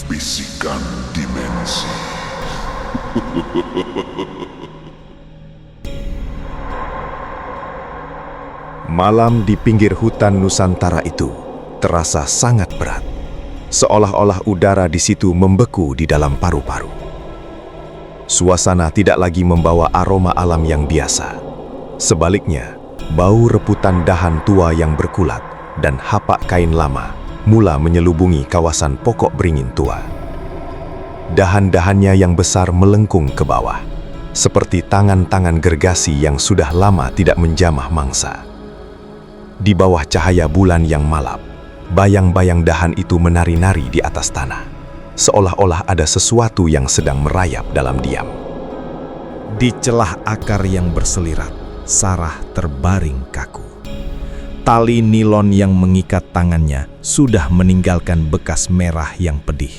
Bisikan Dimensi. Malam di pinggir hutan Nusantara itu terasa sangat berat, seolah-olah udara di situ membeku di dalam paru-paru. Suasana tidak lagi membawa aroma alam yang biasa. Sebaliknya, bau reputan dahan tua yang berkulat dan hapak kain lama mula menyelubungi kawasan pokok beringin tua. Dahan-dahannya yang besar melengkung ke bawah, seperti tangan-tangan gergasi yang sudah lama tidak menjamah mangsa. Di bawah cahaya bulan yang malap, bayang-bayang dahan itu menari-nari di atas tanah, seolah-olah ada sesuatu yang sedang merayap dalam diam. Di celah akar yang berselirat, Sarah terbaring kaku. Tali nilon yang mengikat tangannya sudah meninggalkan bekas merah yang pedih,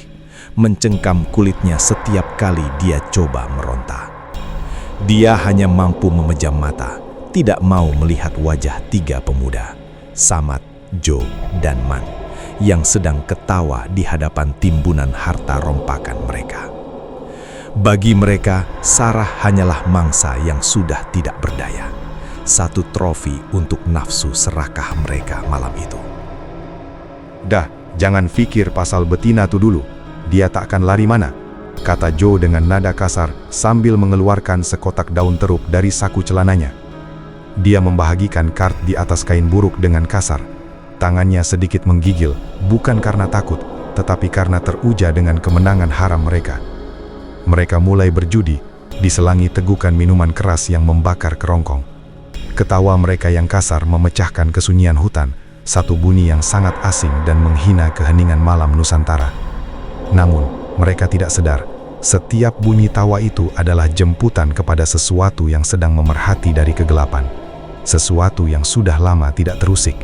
mencengkam kulitnya setiap kali dia coba meronta. Dia hanya mampu memejam mata, tidak mau melihat wajah tiga pemuda, Samad, Jo, dan Man, yang sedang ketawa di hadapan timbunan harta rompakan mereka. Bagi mereka, Sarah hanyalah mangsa yang sudah tidak berdaya, satu trofi untuk nafsu serakah mereka malam itu. Dah, jangan fikir pasal betina tu dulu, dia tak akan lari mana, kata Jo dengan nada kasar sambil mengeluarkan sekotak daun teruk dari saku celananya. Dia membahagikan kart di atas kain buruk dengan kasar. Tangannya sedikit menggigil, bukan karena takut, tetapi karena teruja dengan kemenangan haram mereka. Mereka mulai berjudi, diselangi tegukan minuman keras yang membakar kerongkong. Ketawa mereka yang kasar memecahkan kesunyian hutan, satu bunyi yang sangat asing dan menghina keheningan malam Nusantara. Namun, mereka tidak sadar, setiap bunyi tawa itu adalah jemputan kepada sesuatu yang sedang memerhati dari kegelapan. Sesuatu yang sudah lama tidak terusik.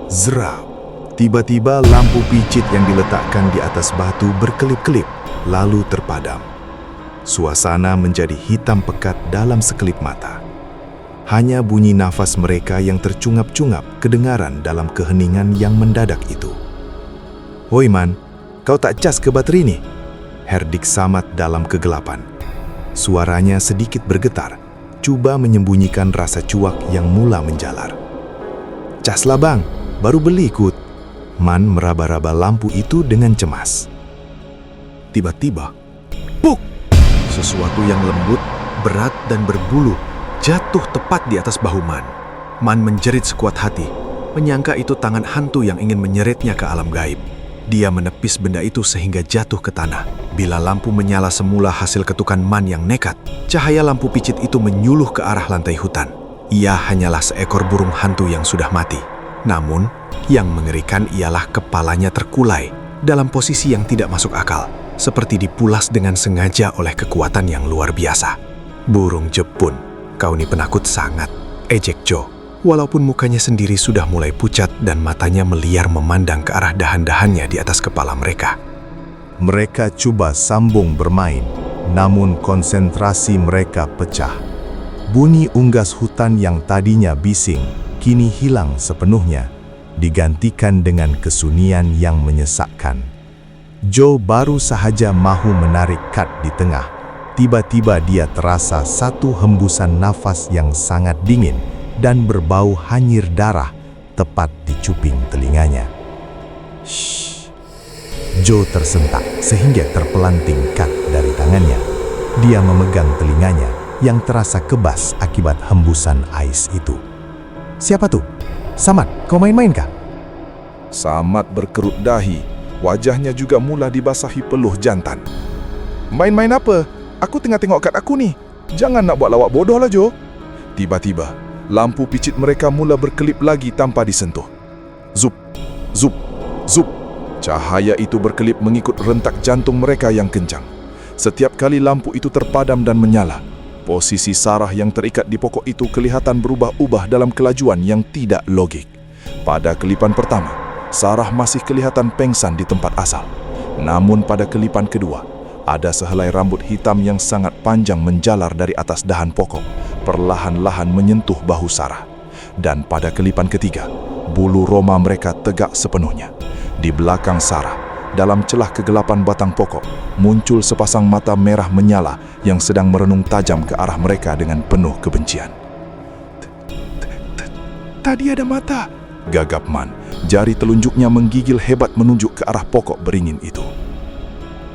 Zerap, tiba-tiba lampu picit yang diletakkan di atas batu berkelip-kelip, lalu terpadam. Suasana menjadi hitam pekat dalam sekelip mata. Hanya bunyi nafas mereka yang tercungap-cungap kedengaran dalam keheningan yang mendadak itu. "Hoi Man, kau tak cas ke baterai ni?" herdik Samad dalam kegelapan. Suaranya sedikit bergetar, coba menyembunyikan rasa cuak yang mula menjalar. "Cas lah bang, baru beli ikut." Man meraba-raba lampu itu dengan cemas. Tiba-tiba, puk! Sesuatu yang lembut, berat dan berbulu jatuh tepat di atas bahu Man. Man menjerit sekuat hati, menyangka itu tangan hantu yang ingin menyeretnya ke alam gaib. Dia menepis benda itu sehingga jatuh ke tanah. Bila lampu menyala semula hasil ketukan Man yang nekat, cahaya lampu picit itu menyuluh ke arah lantai hutan. Ia hanyalah seekor burung hantu yang sudah mati. Namun, yang mengerikan ialah kepalanya terkulai dalam posisi yang tidak masuk akal, seperti dipulas dengan sengaja oleh kekuatan yang luar biasa. "Burung jepun, kau ni penakut sangat," ejek Jo. Walaupun mukanya sendiri sudah mulai pucat dan matanya meliar memandang ke arah dahan-dahannya di atas kepala mereka. Mereka coba sambung bermain, namun konsentrasi mereka pecah. Bunyi unggas hutan yang tadinya bising, kini hilang sepenuhnya, digantikan dengan kesunyian yang menyesakkan. Jo baru sahaja mahu menarik kad di tengah. Tiba-tiba dia terasa satu hembusan nafas yang sangat dingin dan berbau hanyir darah tepat di cuping telinganya. Shh. Jo tersentak sehingga terpelanting kad dari tangannya. Dia memegang telinganya yang terasa kebas akibat hembusan ais itu. "Siapa tuh? Samad, kau main-main kah?" Samad berkerut dahi, wajahnya juga mula dibasahi peluh jantan. "Main-main apa? Aku tengah tengok kad aku ni. Jangan nak buat lawak bodoh lah Jo." Tiba-tiba, lampu picit mereka mula berkelip lagi tanpa disentuh. Zup, zup, zup. Cahaya itu berkelip mengikut rentak jantung mereka yang kencang. Setiap kali lampu itu terpadam dan menyala, posisi Sarah yang terikat di pokok itu kelihatan berubah-ubah dalam kelajuan yang tidak logik. Pada kelipan pertama, Sarah masih kelihatan pengsan di tempat asal. Namun pada kelipan kedua, ada sehelai rambut hitam yang sangat panjang menjalar dari atas dahan pokok, perlahan-lahan menyentuh bahu Sarah. Dan pada kelipan ketiga, bulu roma mereka tegak sepenuhnya. Di belakang Sarah, dalam celah kegelapan batang pokok, muncul sepasang mata merah menyala yang sedang merenung tajam ke arah mereka dengan penuh kebencian. "Tadi ada mata," gagap Man. Jari telunjuknya menggigil hebat menunjuk ke arah pokok beringin itu.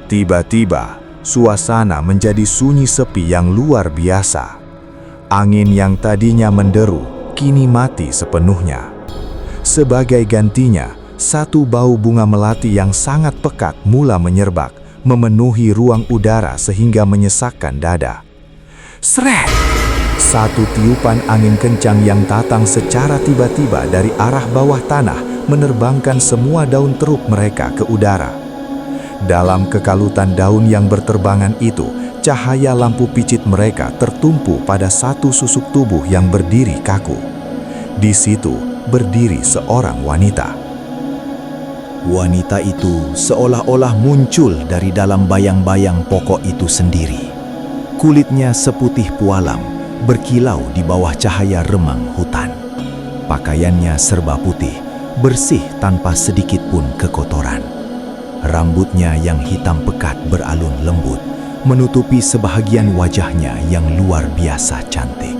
Tiba-tiba, suasana menjadi sunyi sepi yang luar biasa. Angin yang tadinya menderu, kini mati sepenuhnya. Sebagai gantinya, satu bau bunga melati yang sangat pekat mula menyerbak, memenuhi ruang udara sehingga menyesakkan dada. Sret! Satu tiupan angin kencang yang datang secara tiba-tiba dari arah bawah tanah menerbangkan semua daun teruk mereka ke udara. Dalam kekalutan daun yang berterbangan itu, cahaya lampu picit mereka tertumpu pada satu susuk tubuh yang berdiri kaku. Di situ berdiri seorang wanita. Wanita itu seolah-olah muncul dari dalam bayang-bayang pokok itu sendiri. Kulitnya seputih pualam, berkilau di bawah cahaya remang hutan. Pakaiannya serba putih, bersih tanpa sedikit pun kekotoran. Rambutnya yang hitam pekat beralun lembut, menutupi sebahagian wajahnya yang luar biasa cantik.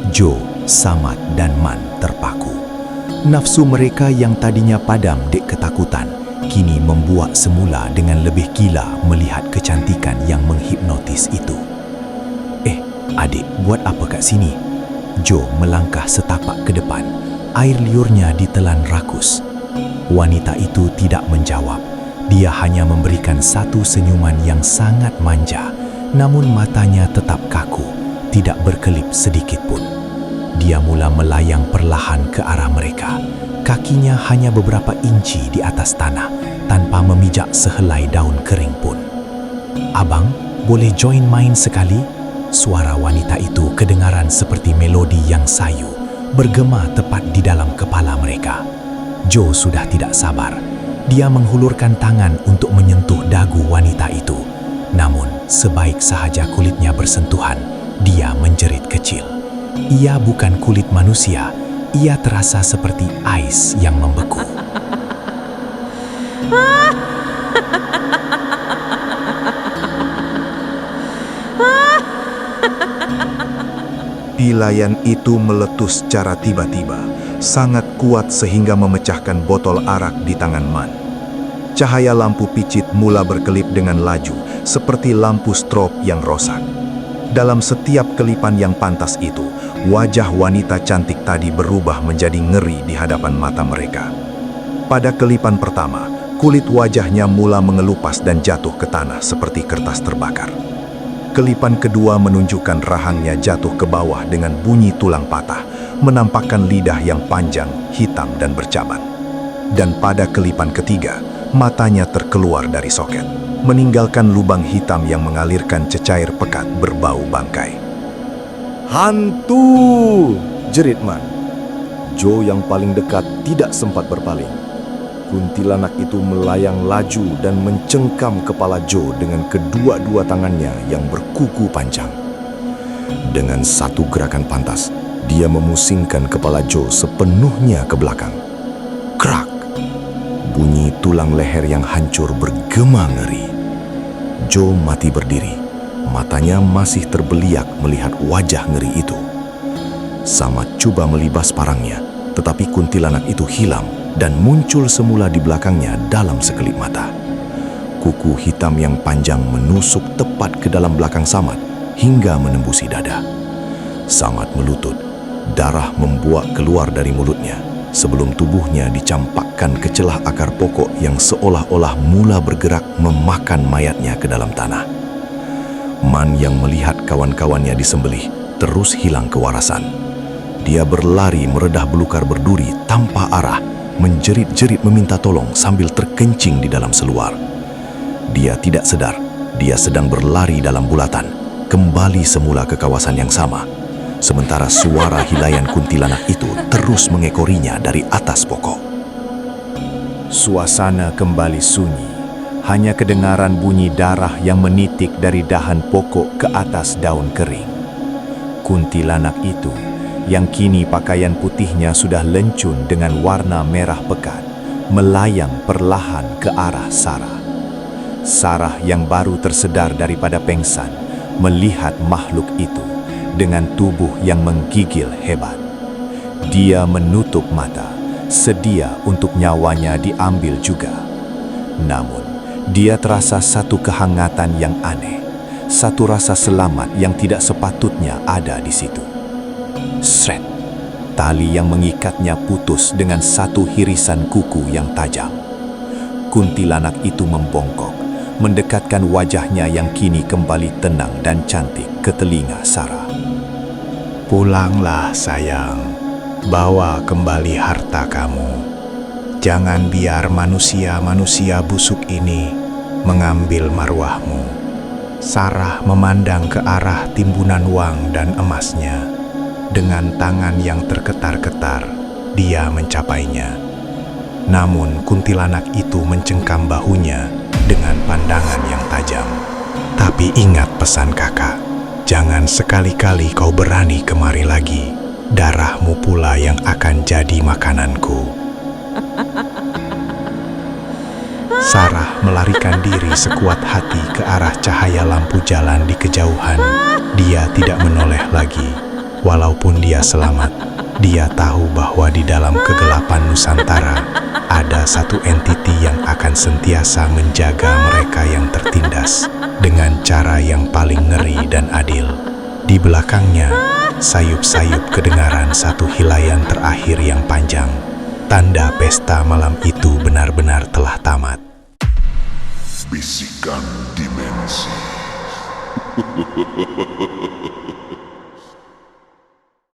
Joe, Samad, dan Man terpaku. Nafsu mereka yang tadinya padam dek ketakutan, kini membuak semula dengan lebih gila melihat kecantikan yang menghipnotis itu. Adik, buat apa kat sini? Joe melangkah setapak ke depan, air liurnya ditelan rakus. Wanita itu tidak menjawab. Dia hanya memberikan satu senyuman yang sangat manja, namun matanya tetap kaku, tidak berkelip sedikit pun. Dia mula melayang perlahan ke arah mereka. Kakinya hanya beberapa inci di atas tanah, tanpa memijak sehelai daun kering pun. "Abang, boleh join main sekali?" Suara wanita itu kedengaran seperti melodi yang sayu, bergema tepat di dalam kepala mereka. Joe sudah tidak sabar. Dia menghulurkan tangan untuk menyentuh dagu wanita itu. Namun, sebaik sahaja kulitnya bersentuhan, dia menjerit kecil. Ia bukan kulit manusia, ia terasa seperti ais yang membeku. Pilayan itu meletus secara tiba-tiba, sangat kuat sehingga memecahkan botol arak di tangan Man. Cahaya lampu picit mula berkelip dengan laju, seperti lampu strop yang rosak. Dalam setiap kelipan yang pantas itu, wajah wanita cantik tadi berubah menjadi ngeri di hadapan mata mereka. Pada kelipan pertama, kulit wajahnya mula mengelupas dan jatuh ke tanah seperti kertas terbakar. Kelipan kedua menunjukkan rahangnya jatuh ke bawah dengan bunyi tulang patah, menampakkan lidah yang panjang, hitam, dan bercaban. Dan pada kelipan ketiga, matanya terkeluar dari soket, meninggalkan lubang hitam yang mengalirkan cecair pekat berbau bangkai. "Hantu!" jerit Man. Joe yang paling dekat tidak sempat berpaling. Kuntilanak itu melayang laju dan mencengkam kepala Joe dengan kedua-dua tangannya yang berkuku panjang. Dengan satu gerakan pantas, dia memusingkan kepala Joe sepenuhnya ke belakang. Krak! Bunyi tulang leher yang hancur bergema ngeri. Joe mati berdiri. Matanya masih terbeliak melihat wajah ngeri itu. Samad coba melibas parangnya, tetapi kuntilanak itu hilang dan muncul semula di belakangnya dalam sekelip mata. Kuku hitam yang panjang menusuk tepat ke dalam belakang Samad hingga menembusi dada. Samad melutut, darah membuak keluar dari mulutnya sebelum tubuhnya dicampakkan ke celah akar pokok yang seolah-olah mula bergerak memakan mayatnya ke dalam tanah. Man yang melihat kawan-kawannya disembelih terus hilang kewarasan. Dia berlari meredah belukar berduri tanpa arah, menjerit-jerit meminta tolong sambil terkencing di dalam seluar. Dia tidak sadar, dia sedang berlari dalam bulatan, kembali semula ke kawasan yang sama. Sementara suara hilayan kuntilanak itu terus mengekorinya dari atas pokok. Suasana kembali sunyi, hanya kedengaran bunyi darah yang menitik dari dahan pokok ke atas daun kering. Kuntilanak itu, yang kini pakaian putihnya sudah lencun dengan warna merah pekat, melayang perlahan ke arah Sarah. Sarah yang baru tersedar daripada pengsan melihat makhluk itu dengan tubuh yang menggigil hebat. Dia menutup mata, sedia untuk nyawanya diambil juga. Namun, dia terasa satu kehangatan yang aneh, satu rasa selamat yang tidak sepatutnya ada di situ. Sret, tali yang mengikatnya putus dengan satu hirisan kuku yang tajam. Kuntilanak itu membongkok, mendekatkan wajahnya yang kini kembali tenang dan cantik ke telinga Sarah. Pulanglah sayang, bawa kembali harta kamu. Jangan biar manusia-manusia busuk ini mengambil marwahmu. Sarah memandang ke arah timbunan uang dan emasnya. Dengan tangan yang tergetar-getar, dia mencapainya. Namun kuntilanak itu mencengkam bahunya dengan pandangan yang tajam. Tapi ingat pesan kakak, jangan sekali-kali kau berani kemari lagi. Darahmu pula yang akan jadi makananku. Sarah melarikan diri sekuat hati ke arah cahaya lampu jalan di kejauhan. Dia tidak menoleh lagi. Walaupun dia selamat, dia tahu bahwa di dalam kegelapan Nusantara ada satu entiti yang akan sentiasa menjaga mereka yang tertindas dengan cara yang paling ngeri dan adil. Di belakangnya, sayup-sayup kedengaran satu hilaian terakhir yang panjang. Tanda pesta malam itu benar-benar telah tamat. Bisikan Dimensi.